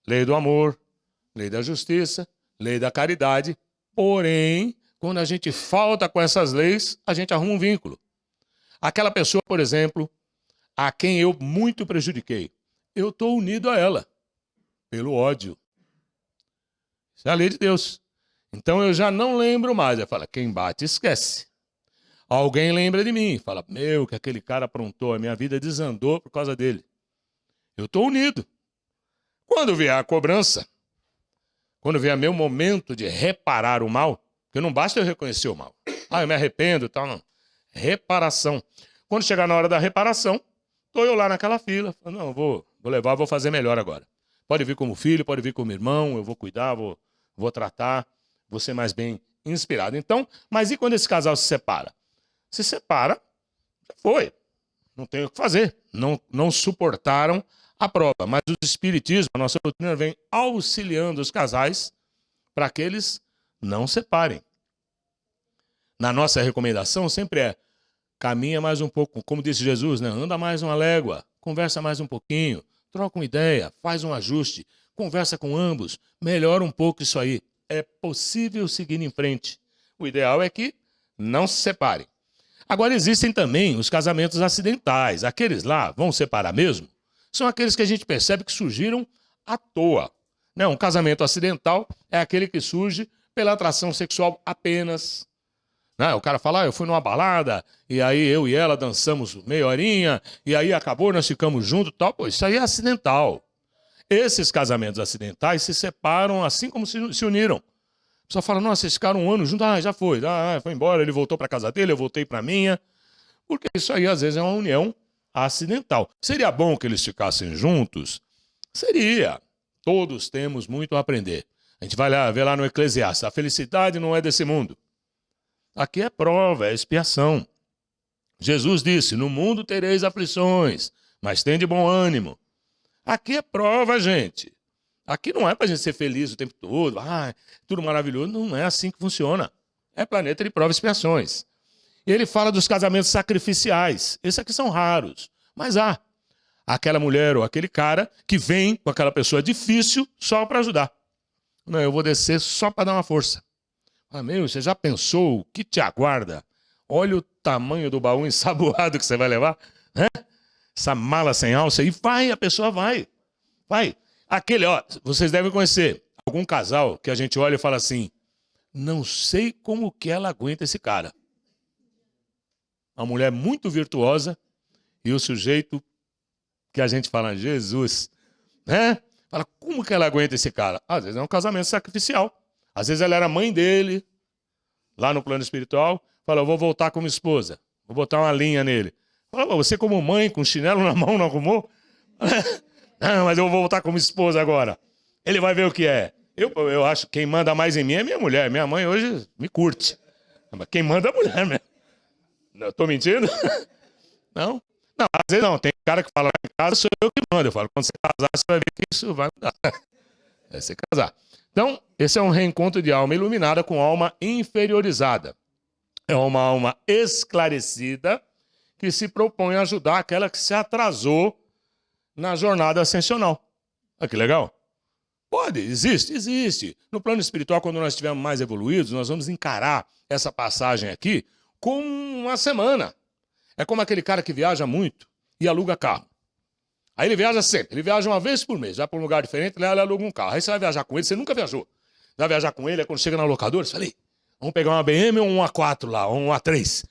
Lei do amor, lei da justiça, lei da caridade. Porém, quando a gente falta com essas leis, a gente arruma um vínculo. Aquela pessoa, por exemplo, a quem eu muito prejudiquei, eu estou unido a ela pelo ódio. Isso é a lei de Deus. Então eu já não lembro mais. Eu falo, quem bate, esquece. Alguém lembra de mim, fala, meu, que aquele cara aprontou, a minha vida desandou por causa dele. Eu estou unido. Quando vier a cobrança, quando vier meu momento de reparar o mal, porque não basta eu reconhecer o mal. Eu me arrependo e tal, não. Reparação. Quando chegar na hora da reparação, estou eu lá naquela fila. Falo, não, vou levar, vou fazer melhor agora. Pode vir como filho, pode vir como irmão, eu vou cuidar, vou tratar, vou ser mais bem inspirado. Então, mas e quando esse casal se separa? Se separa, já foi. Não tem o que fazer. Não suportaram a prova. Mas o espiritismo, a nossa doutrina, vem auxiliando os casais para que eles não separem. Na nossa recomendação sempre é, caminha mais um pouco, como disse Jesus, né? Anda mais uma légua, conversa mais um pouquinho, troca uma ideia, faz um ajuste, conversa com ambos, melhora um pouco isso aí. É possível seguir em frente. O ideal é que não se separem. Agora existem também os casamentos acidentais. Aqueles lá vão separar mesmo? São aqueles que a gente percebe que surgiram à toa. Um casamento acidental é aquele que surge pela atração sexual apenas. O cara fala, eu fui numa balada, e aí eu e ela dançamos meia horinha, e aí acabou, nós ficamos juntos, tal. Pô, isso aí é acidental. Esses casamentos acidentais se separam assim como se uniram. A pessoa fala, nossa, eles ficaram um ano juntos, já foi, foi embora, ele voltou para a casa dele, eu voltei para a minha. Porque isso aí às vezes é uma união acidental. Seria bom que eles ficassem juntos? Seria. Todos temos muito a aprender. A gente vai lá ver lá no Eclesiastes, a felicidade não é desse mundo. Aqui é prova, é expiação. Jesus disse, no mundo tereis aflições, mas tem de bom ânimo. Aqui é prova, gente. Aqui não é para a gente ser feliz o tempo todo, tudo maravilhoso. Não é assim que funciona. É planeta de provas e expiações. E ele fala dos casamentos sacrificiais. Esses aqui são raros. Mas há aquela mulher ou aquele cara que vem com aquela pessoa difícil só para ajudar. Não, eu vou descer só para dar uma força. Meu, você já pensou o que te aguarda? Olha o tamanho do baú ensaboado que você vai levar. Essa mala sem alça. E vai, a pessoa vai. Vai. Aquele, vocês devem conhecer. algum casal que a gente olha e fala assim, não sei como que ela aguenta esse cara. Uma mulher muito virtuosa e o sujeito que a gente fala, Jesus, né? Fala, como que ela aguenta esse cara? Às vezes é um casamento sacrificial. Às vezes ela era mãe dele, lá no plano espiritual. Fala, eu vou voltar como esposa. Vou botar uma linha nele. Fala, você como mãe, com chinelo na mão, não arrumou? Não, mas eu vou voltar como esposa agora. Ele vai ver o que é. Eu acho que quem manda mais em mim é minha mulher. Minha mãe hoje me curte. Mas quem manda é a mulher mesmo. Eu tô mentindo? Não? Não, às vezes não. Tem cara que fala, em casa sou eu que mando. Eu falo, quando você casar, você vai ver que isso vai mudar. É você casar. Então, esse é um reencontro de alma iluminada com alma inferiorizada. É uma alma esclarecida que se propõe a ajudar aquela que se atrasou na jornada ascensional. Olha que legal. Pode, existe. No plano espiritual, quando nós estivermos mais evoluídos, nós vamos encarar essa passagem aqui como uma semana. É como aquele cara que viaja muito e aluga carro. Aí ele viaja sempre, ele viaja uma vez por mês, vai para um lugar diferente, ele aluga um carro. Aí você vai viajar com ele, você nunca viajou. Vai viajar com ele, aí quando chega na locadora, você fala, vamos pegar uma BM ou um A4 lá, ou um A3.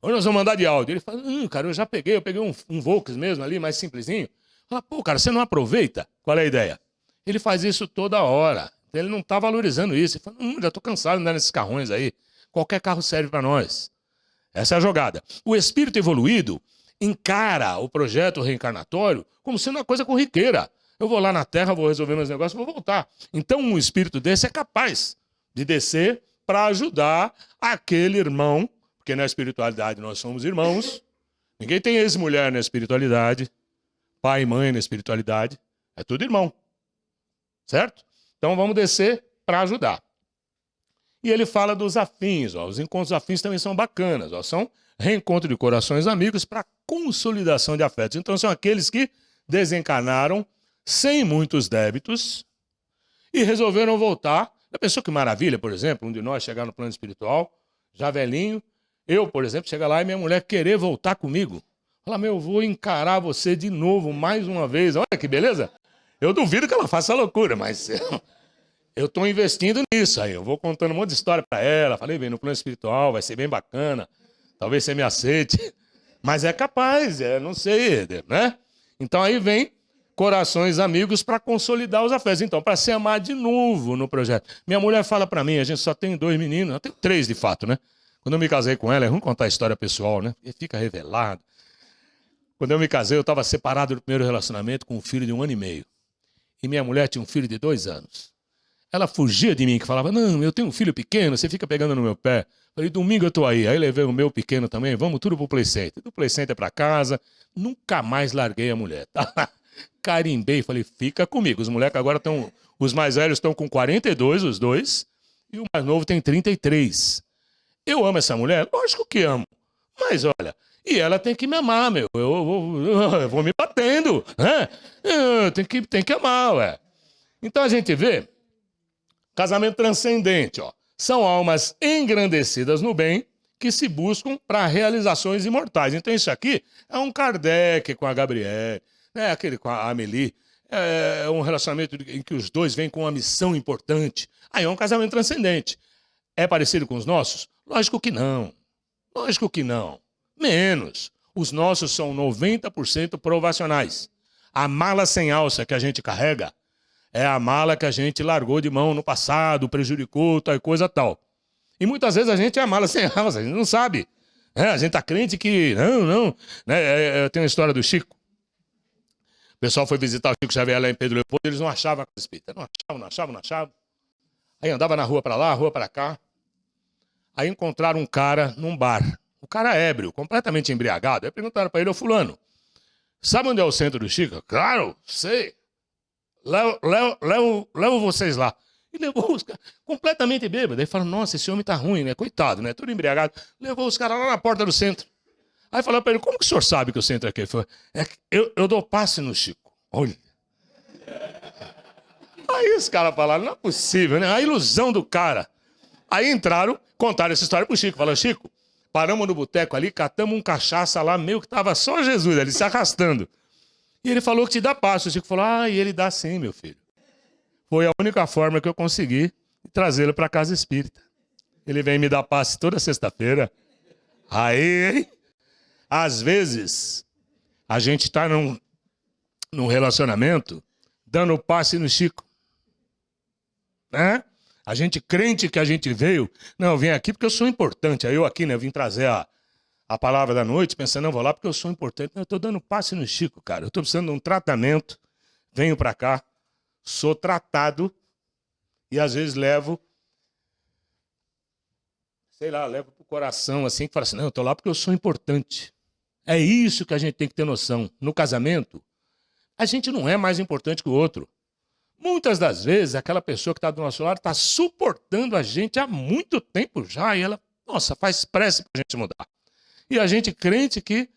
Ou nós vamos andar de Audi. Ele fala, cara, eu já peguei, um Volks mesmo ali, mais simplesinho. Fala, pô, cara, você não aproveita? Qual é a ideia? Ele faz isso toda hora. Ele não está valorizando isso. Ele fala, já estou cansado de andar nesses carrões aí. Qualquer carro serve para nós. Essa é a jogada. O espírito evoluído encara o projeto reencarnatório como sendo uma coisa corriqueira. Eu vou lá na Terra, vou resolver meus negócios, vou voltar. Então um espírito desse é capaz de descer para ajudar aquele irmão, porque na espiritualidade nós somos irmãos. Ninguém tem ex-mulher na espiritualidade, pai e mãe na espiritualidade, é tudo irmão. Certo? Então vamos descer para ajudar. E ele fala dos afins. Os encontros afins também são bacanas. São reencontro de corações amigos para consolidação de afetos. Então são aqueles que desencarnaram sem muitos débitos e resolveram voltar. Já pensou que maravilha, por exemplo, um de nós chegar no plano espiritual, já velhinho, eu, por exemplo, chegar lá e minha mulher querer voltar comigo. Falar, eu vou encarar você de novo, mais uma vez. Olha que beleza. Eu duvido que ela faça loucura, mas eu estou investindo nisso aí. Eu vou contando um monte de história para ela. Falei, bem, no plano espiritual vai ser bem bacana. Talvez você me aceite. Mas é capaz, não sei, né? Então aí vem corações amigos para consolidar os afetos. Então, para se amar de novo no projeto. Minha mulher fala para mim, a gente só tem 2 meninos, eu tenho 3 de fato, né? Quando eu me casei com ela, é ruim contar a história pessoal, né? E fica revelado. Quando eu me casei, eu estava separado do primeiro relacionamento com um filho de 1 ano e meio. E minha mulher tinha um filho de 2 anos. Ela fugia de mim, que falava, não, eu tenho um filho pequeno, você fica pegando no meu pé. Falei, domingo eu tô aí. Aí levei o meu pequeno também, vamos tudo pro Play Center. Do Play Center pra casa, nunca mais larguei a mulher. Tá? Carimbei, falei, fica comigo. Os moleques agora estão, os mais velhos estão com 42, os 2, e o mais novo tem 33. Eu amo essa mulher? Lógico que amo. Mas olha, e ela tem que me amar, meu. Eu vou me batendo, né? Tem que amar, ué. Então a gente vê casamento transcendente, ó. São almas engrandecidas no bem que se buscam para realizações imortais. Então isso aqui é um Kardec com a Gabriele, né? Aquele com a Amélie. É um relacionamento em que os dois vêm com uma missão importante. Aí é um casamento transcendente. É parecido com os nossos? Lógico que não. Lógico que não. Menos. Os nossos são 90% provacionais. A mala sem alça que a gente carrega é a mala que a gente largou de mão no passado, prejudicou, tal coisa tal. E muitas vezes a gente é a mala sem alça, a gente não sabe. A gente tá crente que, não. Né? Tem uma história do Chico. O pessoal foi visitar o Chico Xavier lá em Pedro Leopoldo, eles não achavam a casa espírita. Não achavam. Aí andava na rua para lá, rua para cá. Aí encontraram um cara num bar. O cara ébrio, completamente embriagado. Aí perguntaram para ele, ô fulano, sabe onde é o centro do Chico? Claro, sei. Levo vocês lá. E levou os caras completamente bêbados. Aí falaram, nossa, esse homem tá ruim, né? Coitado, né? Tudo embriagado. Levou os caras lá na porta do centro. Aí falaram para ele, como que o senhor sabe que o centro é aqui? Ele falou, eu dou passe no Chico. Olha. Aí os caras falaram, não é possível, né? A ilusão do cara. Aí entraram, contaram essa história pro Chico. Falaram, Chico, paramos no boteco ali, catamos um cachaça lá, meio que tava só Jesus ali, se arrastando. E ele falou que te dá passe. O Chico falou, e ele dá sim, meu filho. Foi a única forma que eu consegui trazê-lo para a casa espírita. Ele vem me dar passe toda sexta-feira. Aí, às vezes, a gente está num relacionamento dando passe no Chico. Né? A gente crente que a gente veio. Não, eu vim aqui porque eu sou importante. Aí eu aqui, né, eu vim trazer a palavra da noite, pensando, não, vou lá porque eu sou importante. Não, eu estou dando passe no Chico, cara. Eu estou precisando de um tratamento. Venho para cá, sou tratado e às vezes levo, sei lá, levo pro coração assim, que fala assim, não, eu tô lá porque eu sou importante. É isso que a gente tem que ter noção. No casamento, a gente não é mais importante que o outro. Muitas das vezes, aquela pessoa que está do nosso lado está suportando a gente há muito tempo já e ela, nossa, faz pressa para a gente mudar. E a gente crente que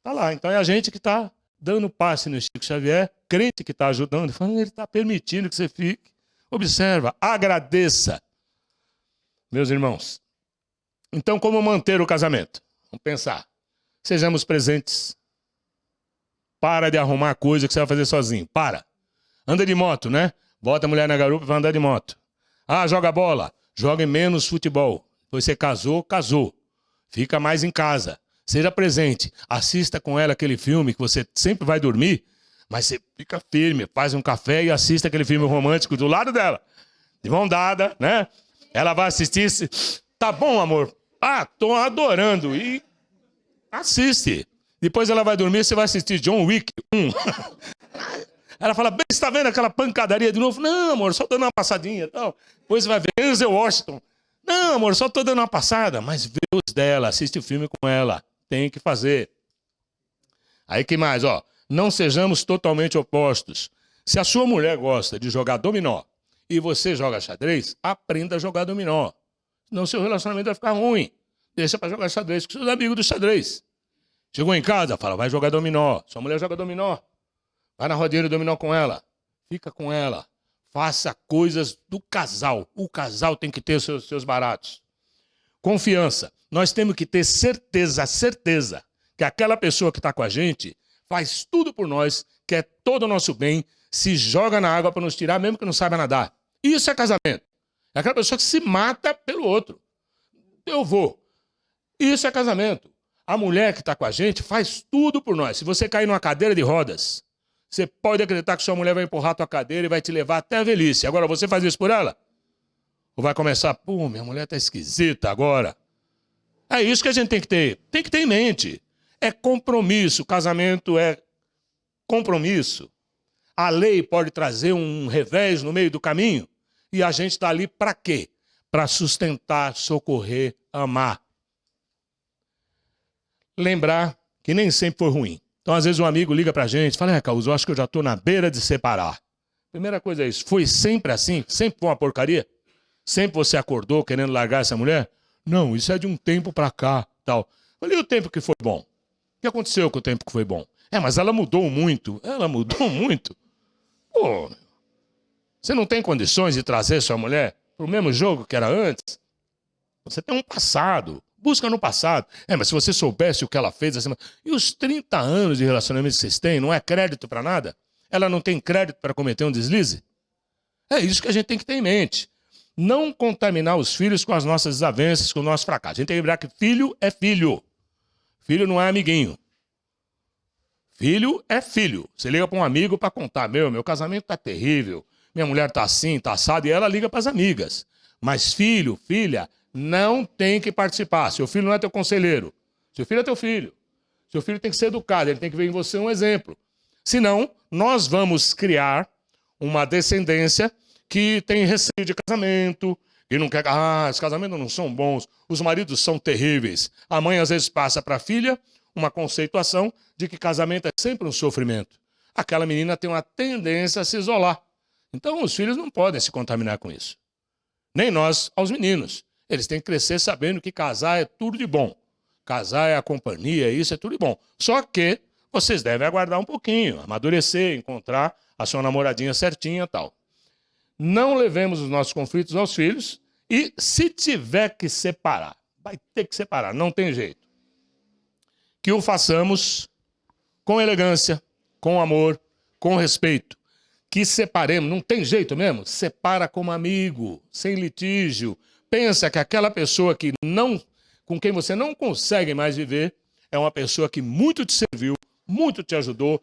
tá lá. Então é a gente que está dando passe no Chico Xavier, crente que está ajudando, falando, ele está permitindo que você fique. Observa, agradeça. Meus irmãos, então como manter o casamento? Vamos pensar. Sejamos presentes. Para de arrumar coisa que você vai fazer sozinho. Para. Anda de moto, né? Bota a mulher na garupa e vai andar de moto. Ah, joga bola. Jogue menos futebol. Depois você casou, casou. Fica mais em casa. Seja presente. Assista com ela aquele filme que você sempre vai dormir, mas você fica firme, faz um café e assista aquele filme romântico do lado dela. De mão dada, né? Ela vai assistir. Tá bom, amor? Ah, tô adorando. E assiste. Depois ela vai dormir, você vai assistir John Wick 1. Ela fala, bem, você tá vendo aquela pancadaria de novo? Não, amor, só dando uma passadinha e tal. Depois você vai ver Denzel Washington. Não, amor, só tô dando uma passada. Mas vê os dela, assiste o filme com ela. Tem que fazer. Aí que mais, ó. Não sejamos totalmente opostos. Se a sua mulher gosta de jogar dominó e você joga xadrez, aprenda a jogar dominó. Senão seu relacionamento vai ficar ruim. Deixa pra jogar xadrez com seus amigos do xadrez. Chegou em casa, fala, vai jogar dominó. Sua mulher joga dominó. Vai na rodinha de dominó com ela. Fica com ela. Faça coisas do casal. O casal tem que ter os seus baratos. Confiança. Nós temos que ter certeza que aquela pessoa que está com a gente faz tudo por nós, quer todo o nosso bem, se joga na água para nos tirar, mesmo que não saiba nadar. Isso é casamento. É aquela pessoa que se mata pelo outro. Eu vou. Isso é casamento. A mulher que está com a gente faz tudo por nós. Se você cair numa cadeira de rodas, você pode acreditar que sua mulher vai empurrar a tua cadeira e vai te levar até a velhice. Agora, você faz isso por ela? Ou vai começar, pô, minha mulher está esquisita agora. É isso que a gente tem que ter. Tem que ter em mente. É compromisso. Casamento é compromisso. A lei pode trazer um revés no meio do caminho. E a gente está ali para quê? Para sustentar, socorrer, amar. Lembrar que nem sempre foi ruim. Então, às vezes, um amigo liga pra gente, fala, Causo, eu acho que eu já estou na beira de separar. Primeira coisa é isso. Foi sempre assim? Sempre foi uma porcaria? Sempre você acordou querendo largar essa mulher? Não, isso é de um tempo pra cá, tal. Olha o tempo que foi bom. O que aconteceu com o tempo que foi bom? Mas ela mudou muito. Ela mudou muito. Pô, você não tem condições de trazer sua mulher pro mesmo jogo que era antes? Você tem um passado. Busca no passado. Mas se você soubesse o que ela fez... Assim, e os 30 anos de relacionamento que vocês têm, não é crédito para nada? Ela não tem crédito para cometer um deslize? É isso que a gente tem que ter em mente. Não contaminar os filhos com as nossas desavenças, com o nosso fracasso. A gente tem que lembrar que filho é filho. Filho não é amiguinho. Filho é filho. Você liga para um amigo para contar, meu casamento tá terrível, minha mulher tá assim, tá assado, e ela liga para as amigas. Mas filho, filha, não tem que participar. Seu filho não é teu conselheiro. Seu filho é teu filho. Seu filho tem que ser educado, ele tem que ver em você um exemplo. Senão, nós vamos criar uma descendência que tem receio de casamento, e não quer... os casamentos não são bons, os maridos são terríveis. A mãe, às vezes, passa para a filha uma conceituação de que casamento é sempre um sofrimento. Aquela menina tem uma tendência a se isolar. Então, os filhos não podem se contaminar com isso. Nem nós, aos meninos. Eles têm que crescer sabendo que casar é tudo de bom. Casar é a companhia, isso é tudo de bom. Só que vocês devem aguardar um pouquinho, amadurecer, encontrar a sua namoradinha certinha e tal. Não levemos os nossos conflitos aos filhos e, se tiver que separar, vai ter que separar, não tem jeito. Que o façamos com elegância, com amor, com respeito. que separemos, não tem jeito mesmo? Separa como amigo, sem litígio. Pensa que aquela pessoa que não, com quem você não consegue mais viver, é uma pessoa que muito te serviu, muito te ajudou,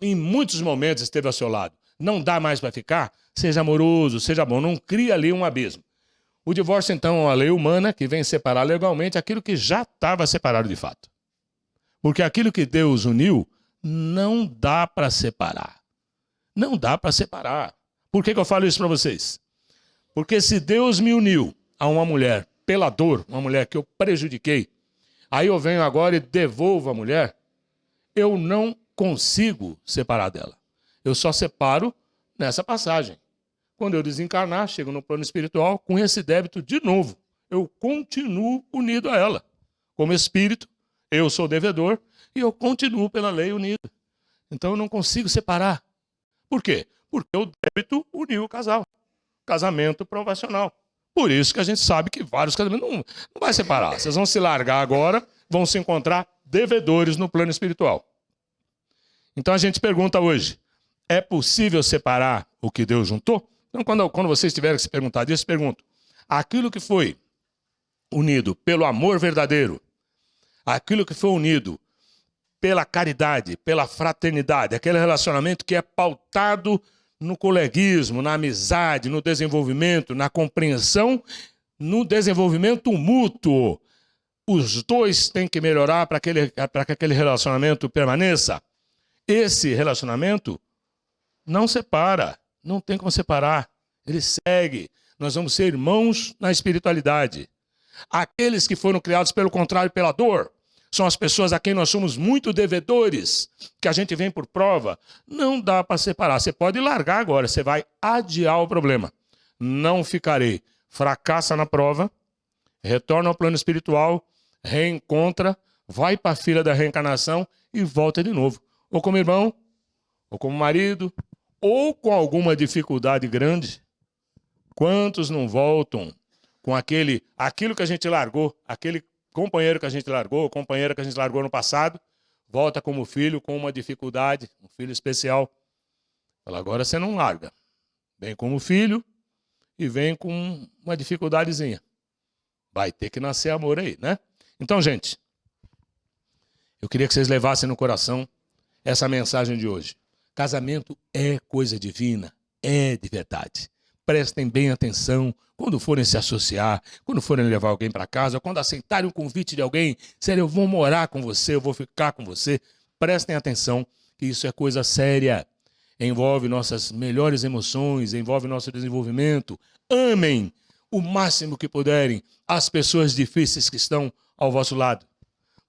em muitos momentos esteve ao seu lado. Não dá mais para ficar? Seja amoroso, seja bom, não cria ali um abismo. O divórcio, então, é uma lei humana que vem separar legalmente aquilo que já estava separado de fato. Porque aquilo que Deus uniu, não dá para separar. Não dá para separar. Por que eu falo isso para vocês? Porque se Deus me uniu a uma mulher pela dor, uma mulher que eu prejudiquei, aí eu venho agora e devolvo a mulher, eu não consigo separar dela. Eu só separo nessa passagem. Quando eu desencarnar, chego no plano espiritual com esse débito de novo. Eu continuo unido a ela. Como espírito, eu sou devedor e eu continuo pela lei unido. Então eu não consigo separar. Por quê? Porque o débito uniu o casal. Casamento provacional. Por isso que a gente sabe que vários casamentos não vai separar. Vocês vão se largar agora, vão se encontrar devedores no plano espiritual. Então a gente pergunta hoje, é possível separar o que Deus juntou? Então quando vocês tiverem que se perguntar disso, pergunto, aquilo que foi unido pelo amor verdadeiro, aquilo que foi unido pela caridade, pela fraternidade, aquele relacionamento que é pautado no coleguismo, na amizade, no desenvolvimento, na compreensão, no desenvolvimento mútuo. Os dois têm que melhorar para que aquele relacionamento permaneça. Esse relacionamento não separa, não tem como separar. Ele segue. Nós vamos ser irmãos na espiritualidade. Aqueles que foram criados pelo contrário, pela dor, são as pessoas a quem nós somos muito devedores, que a gente vem por prova. Não dá para separar. Você pode largar agora, você vai adiar o problema. Não ficarei. Fracassa na prova, retorna ao plano espiritual, reencontra, vai para a fila da reencarnação e volta de novo. Ou como irmão, ou como marido, ou com alguma dificuldade grande. Quantos não voltam com aquilo que a gente largou, aquele companheiro que a gente largou, companheira que a gente largou no passado, volta como filho com uma dificuldade, um filho especial. Fala, agora você não larga. Vem como filho e vem com uma dificuldadezinha. Vai ter que nascer amor aí, né? Então, gente, eu queria que vocês levassem no coração essa mensagem de hoje. Casamento é coisa divina, é de verdade. Prestem bem atenção quando forem se associar, quando forem levar alguém para casa, quando aceitarem o convite de alguém, sério, eu vou morar com você, eu vou ficar com você. Prestem atenção que isso é coisa séria. Envolve nossas melhores emoções, envolve nosso desenvolvimento. Amem o máximo que puderem as pessoas difíceis que estão ao vosso lado.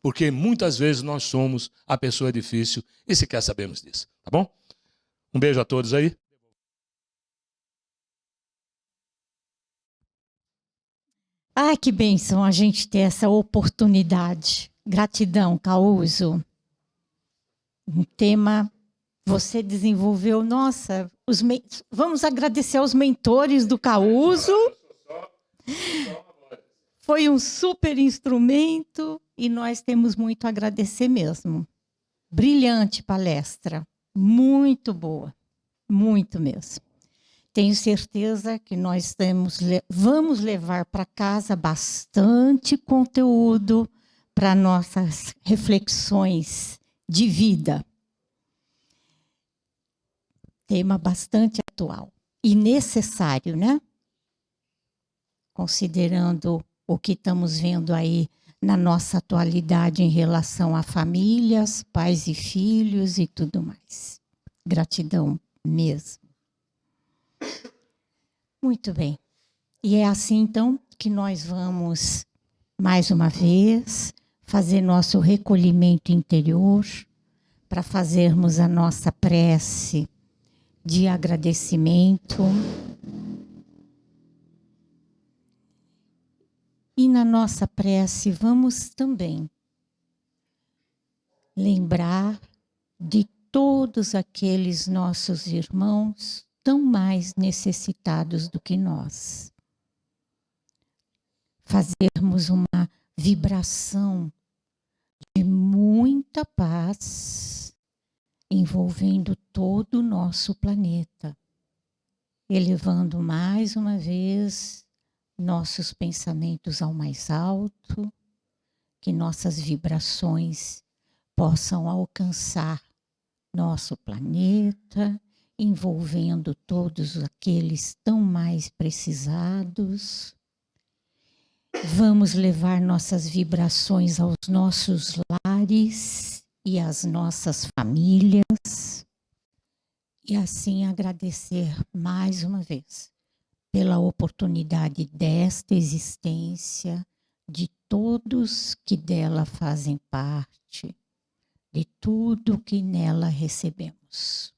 Porque muitas vezes nós somos a pessoa difícil e sequer sabemos disso, tá bom? Um beijo a todos aí. Ah, que bênção a gente ter essa oportunidade. Gratidão, Causo. Um tema você desenvolveu. Nossa, vamos agradecer aos mentores do Causo. Foi um super instrumento e nós temos muito a agradecer mesmo. Brilhante palestra, muito boa, muito mesmo. Tenho certeza que nós vamos levar para casa bastante conteúdo para nossas reflexões de vida. Tema bastante atual e necessário, né? Considerando o que estamos vendo aí na nossa atualidade em relação a famílias, pais e filhos e tudo mais. Gratidão mesmo. Muito bem. E é assim, então, que nós vamos, mais uma vez, fazer nosso recolhimento interior para fazermos a nossa prece de agradecimento. E na nossa prece vamos também lembrar de todos aqueles nossos irmãos tão mais necessitados do que nós. Fazermos uma vibração de muita paz, envolvendo todo o nosso planeta, elevando mais uma vez nossos pensamentos ao mais alto, que nossas vibrações possam alcançar nosso planeta, envolvendo todos aqueles tão mais precisados. Vamos levar nossas vibrações aos nossos lares e às nossas famílias. E assim agradecer mais uma vez pela oportunidade desta existência, de todos que dela fazem parte, de tudo que nela recebemos.